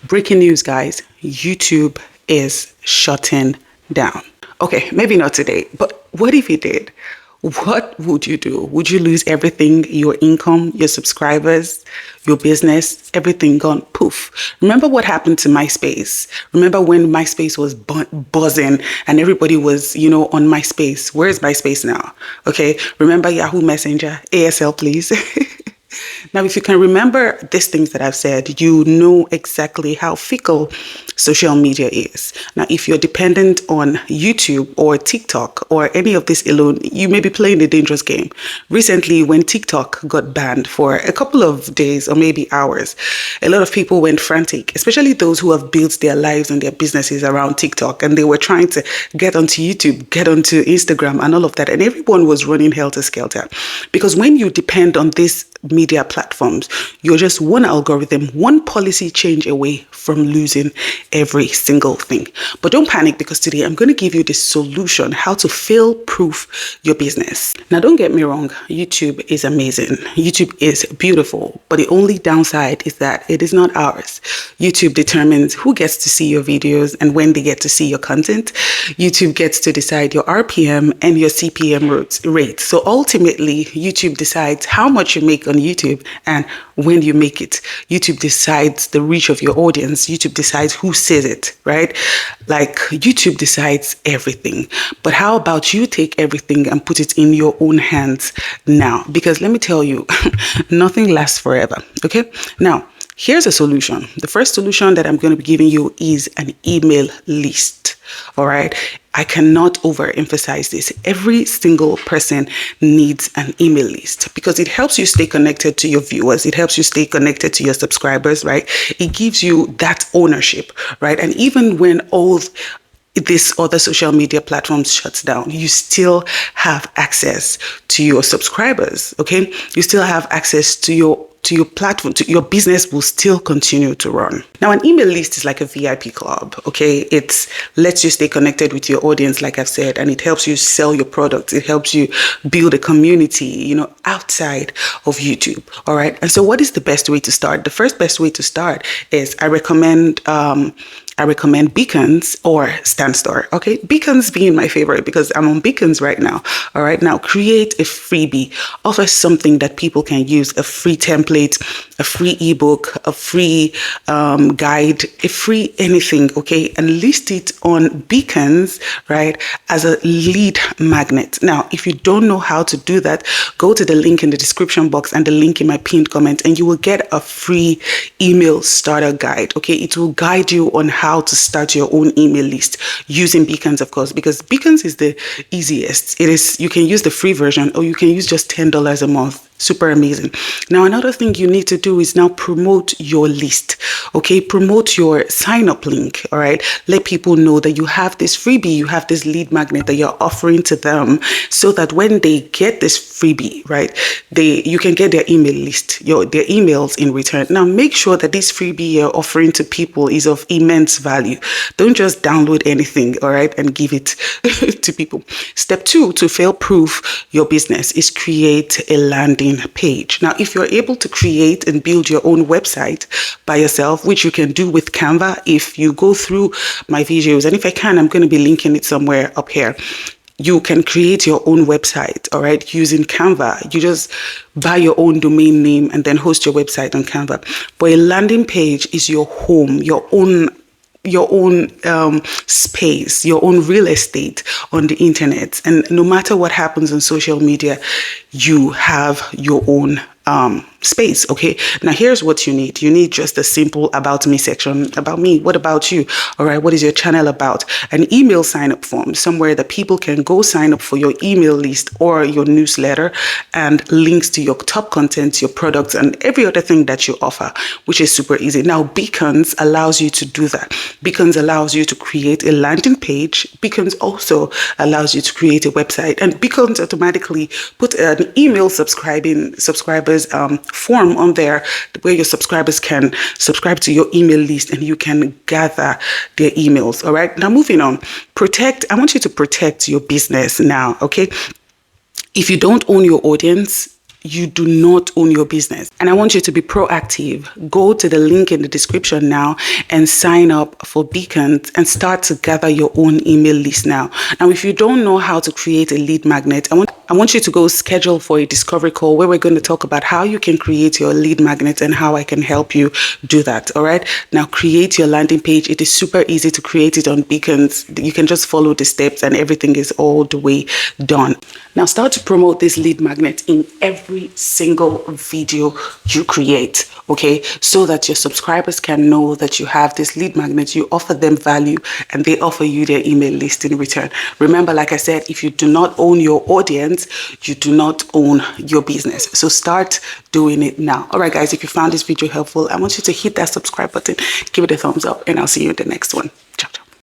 Breaking news, guys. YouTube is shutting down. Okay, maybe not today, but what if it did? What would you do? Would you lose everything, your income, your subscribers, your business, everything gone poof? Remember what happened to MySpace? Remember when MySpace was buzzing and everybody was, on MySpace? Where is MySpace now? Okay, remember Yahoo Messenger? ASL, please. Now, if you can remember these things that I've said, you know exactly how fickle social media is. Now, if you're dependent on YouTube or TikTok or any of this alone, you may be playing a dangerous game. Recently, when TikTok got banned for a couple of days or maybe hours, a lot of people went frantic, especially those who have built their lives and their businesses around TikTok, and they were trying to get onto YouTube, get onto Instagram and all of that. And everyone was running helter-skelter, because when you depend on this media platforms, you're just one algorithm, one policy change away from losing every single thing. But don't panic, because today I'm going to give you the solution how to fail proof your business. Now, don't get me wrong, YouTube is amazing. YouTube is beautiful, but the only downside is that it is not ours. YouTube determines who gets to see your videos and when they get to see your content. YouTube gets to decide your RPM and your CPM rate. So ultimately, YouTube decides how much you make on YouTube and when you make it. YouTube decides the reach of your audience. YouTube decides who sees it, right? Like, YouTube decides everything. But how about you take everything and put it in your own hands now? Because let me tell you, nothing lasts forever. Okay. Now, here's a solution. The first solution that I'm going to be giving you is an email list. All right. I cannot overemphasize this. Every single person needs an email list, because it helps you stay connected to your viewers. It helps you stay connected to your subscribers, right? It gives you that ownership, right? And even when all this other social media platforms shuts down, you still have access to your subscribers. Okay. You still have access to your platform, to your business will still continue to run. Now, an email list is like a VIP club, okay? It lets you stay connected with your audience, like I've said, and it helps you sell your products. It helps you build a community, outside of YouTube, all right? And so what is the best way to start? The first best way to start is I recommend Beacons or Standstore. Okay, Beacons being my favorite because I'm on Beacons right now. All right, now create a freebie, offer something that people can use, a free template, a free ebook, a free guide, a free anything. Okay, and list it on Beacons, right, as a lead magnet. Now, if you don't know how to do that, go to the link in the description box and the link in my pinned comment, and you will get a free email starter guide. Okay, it will guide you on how to start your own email list using Beacons, of course, because Beacons is the easiest. You can use the free version, or you can use just $10 a month. Super amazing. Now, another thing you need to do is now promote your list. Okay, promote your sign up link. All right, let people know that you have this freebie, you have this lead magnet that you're offering to them, so that when they get this freebie, right, you can get their email list, their emails in return. Now, make sure that this freebie you're offering to people is of immense value. Don't just download anything, all right, and give it to people. Step 2 to fail proof your business is create a landing page. Now, if you're able to create and build your own website by yourself, which you can do with Canva, if you go through my videos, and if I can, I'm going to be linking it somewhere up here. You can create your own website, all right, using Canva. You just buy your own domain name and then host your website on Canva. But a landing page is your home, your own space, your own real estate on the internet. And no matter what happens on social media, you have your own space. Okay, now here's what you need. You need just a simple about me section. About me, what about you? All right, what is your channel about? An email sign up form, somewhere that people can go sign up for your email list or your newsletter, and links to your top content, your products, and every other thing that you offer, which is super easy. Now, Beacons allows you to do that. Beacons allows you to create a landing page. Beacons also allows you to create a website, and Beacons automatically put an email subscribers form on there where your subscribers can subscribe to your email list and you can gather their emails. All right. Now, moving on, I want you to protect your business now. Okay. If you don't own your audience, you do not own your business. And I want you to be proactive. Go to the link in the description now and sign up for Beacons and start to gather your own email list now. Now, if you don't know how to create a lead magnet, I want you to go schedule for a discovery call where we're going to talk about how you can create your lead magnet and how I can help you do that. All right. Now, create your landing page. It is super easy to create it on Beacons. You can just follow the steps and everything is all the way done. Now, start to promote this lead magnet in every single video you create, okay? So that your subscribers can know that you have this lead magnet, you offer them value, and they offer you their email list in return. Remember, like I said, if you do not own your audience, you do not own your business. So start doing it now. All right, guys, if you found this video helpful, I want you to hit that subscribe button, give it a thumbs up, and I'll see you in the next one. Ciao, ciao.